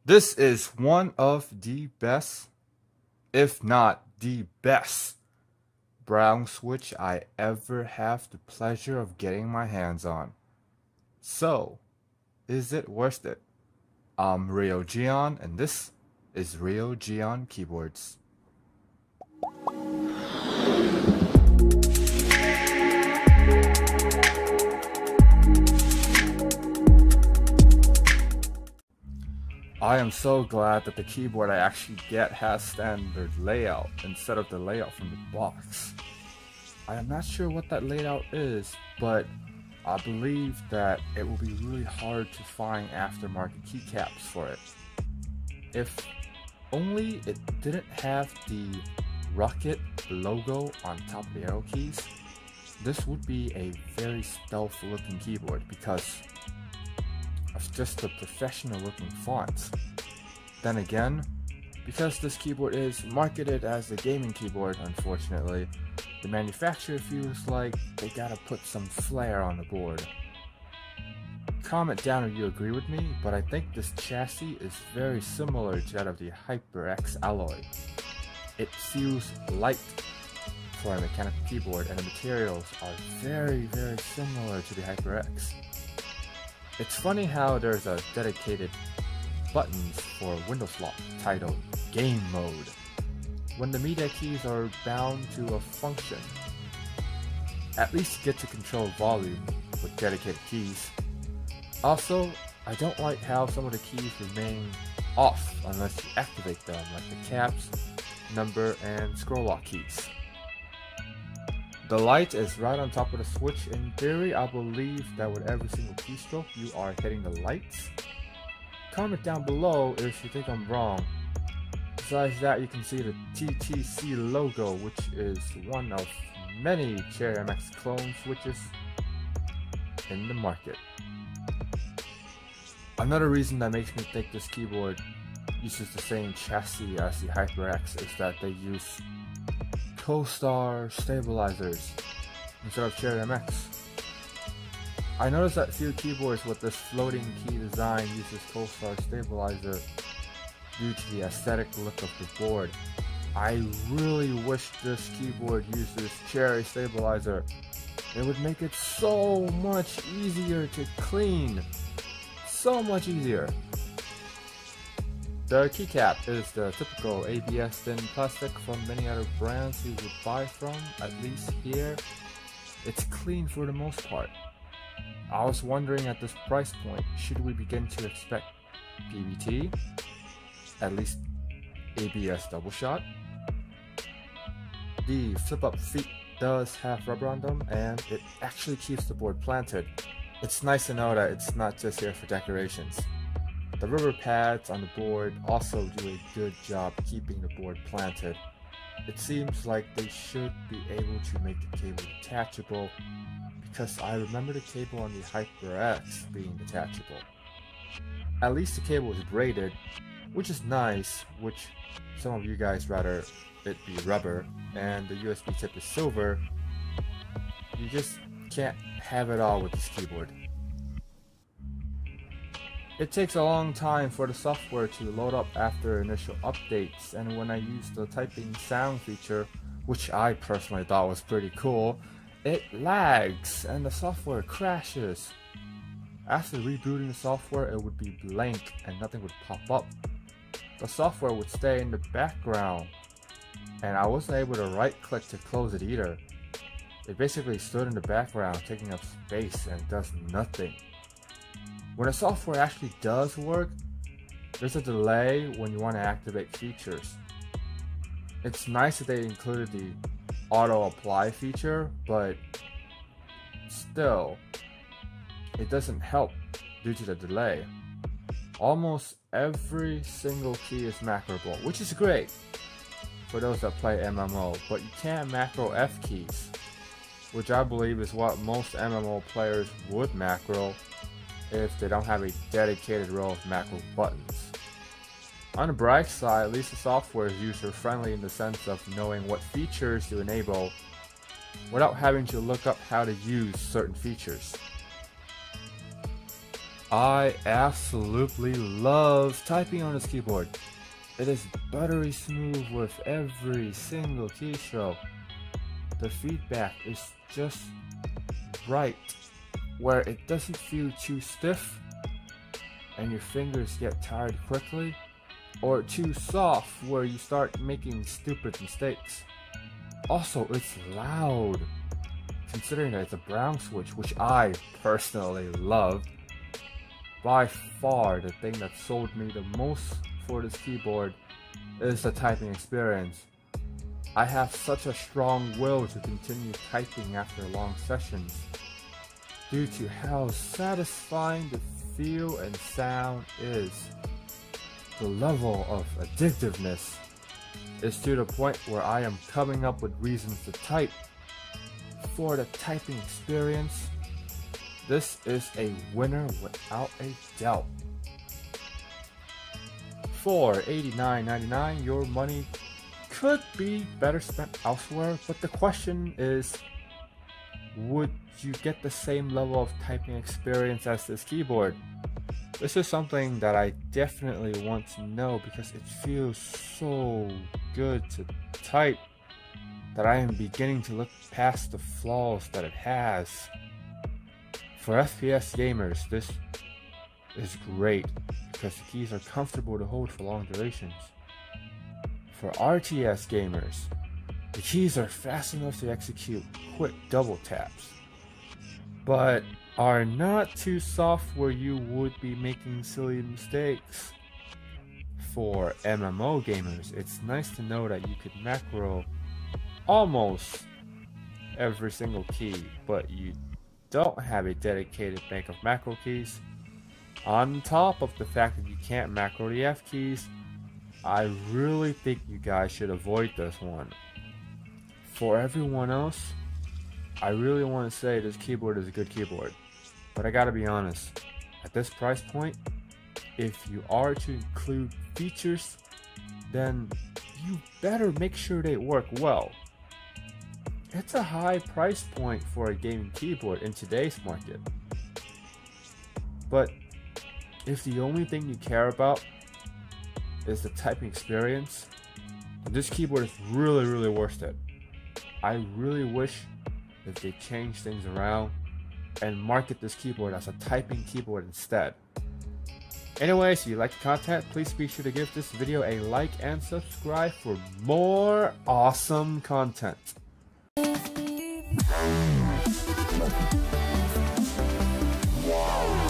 This is one of the best, if not the best, brown switch I ever have the pleasure of getting my hands on. So, is it worth it? I'm Rio Gion, and this is Rio Gion Keyboards. I am so glad that the keyboard I actually get has standard layout instead of the layout from the box. I am not sure what that layout is, but I believe that it will be really hard to find aftermarket keycaps for it. If only it didn't have the Roccat logo on top of the arrow keys, this would be a very stealth looking keyboard because of just the professional looking font. Then again, because this keyboard is marketed as a gaming keyboard, unfortunately, the manufacturer feels like they gotta put some flair on the board. Comment down if you agree with me, but I think this chassis is very similar to that of the HyperX alloy. It feels light for a mechanical keyboard, and the materials are very similar to the HyperX. It's funny how there's a dedicated buttons for Windows lock titled Game Mode, when the media keys are bound to a function. At least you get to control volume with dedicated keys. Also, I don't like how some of the keys remain off unless you activate them, like the caps, number, and scroll lock keys. The light is right on top of the switch. In theory, I believe that with every single keystroke you are hitting the lights. Comment down below if you think I'm wrong. Besides that, you can see the TTC logo, which is one of many Cherry MX clone switches in the market. Another reason that makes me think this keyboard uses the same chassis as the HyperX is that they use Co-Star stabilizers instead of Cherry MX. I noticed that few keyboards with this floating key design uses Co-Star stabilizer due to the aesthetic look of the board. I really wish this keyboard uses Cherry stabilizer. It would make it so much easier to clean. So much easier. The keycap is the typical ABS thin plastic from many other brands you would buy from, at least here. It's clean for the most part. I was wondering at this price point, should we begin to expect PBT? At least ABS double shot? The flip up feet does have rubber on them and it actually keeps the board planted. It's nice to know that it's not just here for decorations. The rubber pads on the board also do a good job keeping the board planted. It seems like they should be able to make the cable detachable, because I remember the cable on the HyperX being detachable. At least the cable is braided, which is nice, which some of you guys rather it be rubber, and the USB tip is silver. You just can't have it all with this keyboard. It takes a long time for the software to load up after initial updates, and when I use the typing sound feature, which I personally thought was pretty cool, it lags and the software crashes. After rebooting the software, it would be blank and nothing would pop up. The software would stay in the background, and I wasn't able to right click to close it either. It basically stood in the background taking up space and does nothing. When the software actually does work, there's a delay when you want to activate features. It's nice that they included the auto apply feature, but still, it doesn't help due to the delay. Almost every single key is macroable, which is great for those that play MMO, but you can't macro F keys, which I believe is what most MMO players would macro if they don't have a dedicated row of macro buttons. On the bright side, at least the software is user friendly in the sense of knowing what features to enable without having to look up how to use certain features. I absolutely love typing on this keyboard. It is buttery smooth with every single keystroke. The feedback is just right, where it doesn't feel too stiff and your fingers get tired quickly, or too soft where you start making stupid mistakes. Also, it's loud, considering that it's a brown switch, which I personally love. By far, the thing that sold me the most for this keyboard is the typing experience. I have such a strong will to continue typing after long sessions due to how satisfying the feel and sound is. The level of addictiveness is to the point where I am coming up with reasons to type. For the typing experience, this is a winner without a doubt. For $89.99, your money could be better spent elsewhere, but the question is, would you get the same level of typing experience as this keyboard? This is something that I definitely want to know because it feels so good to type that I am beginning to look past the flaws that it has. For FPS gamers, this is great because the keys are comfortable to hold for long durations. For RTS gamers, the keys are fast enough to execute quick double taps, but are not too soft where you would be making silly mistakes. For MMO gamers, it's nice to know that you could macro almost every single key, but you don't have a dedicated bank of macro keys. On top of the fact that you can't macro the F keys, I really think you guys should avoid this one. For everyone else, I really want to say this keyboard is a good keyboard, but I gotta be honest, at this price point, if you are to include features, then you better make sure they work well. It's a high price point for a gaming keyboard in today's market. But if the only thing you care about is the typing experience, this keyboard is really worth it. I really wish that they change things around and market this keyboard as a typing keyboard instead. Anyways, if you like the content, please be sure to give this video a like and subscribe for more awesome content. Wow.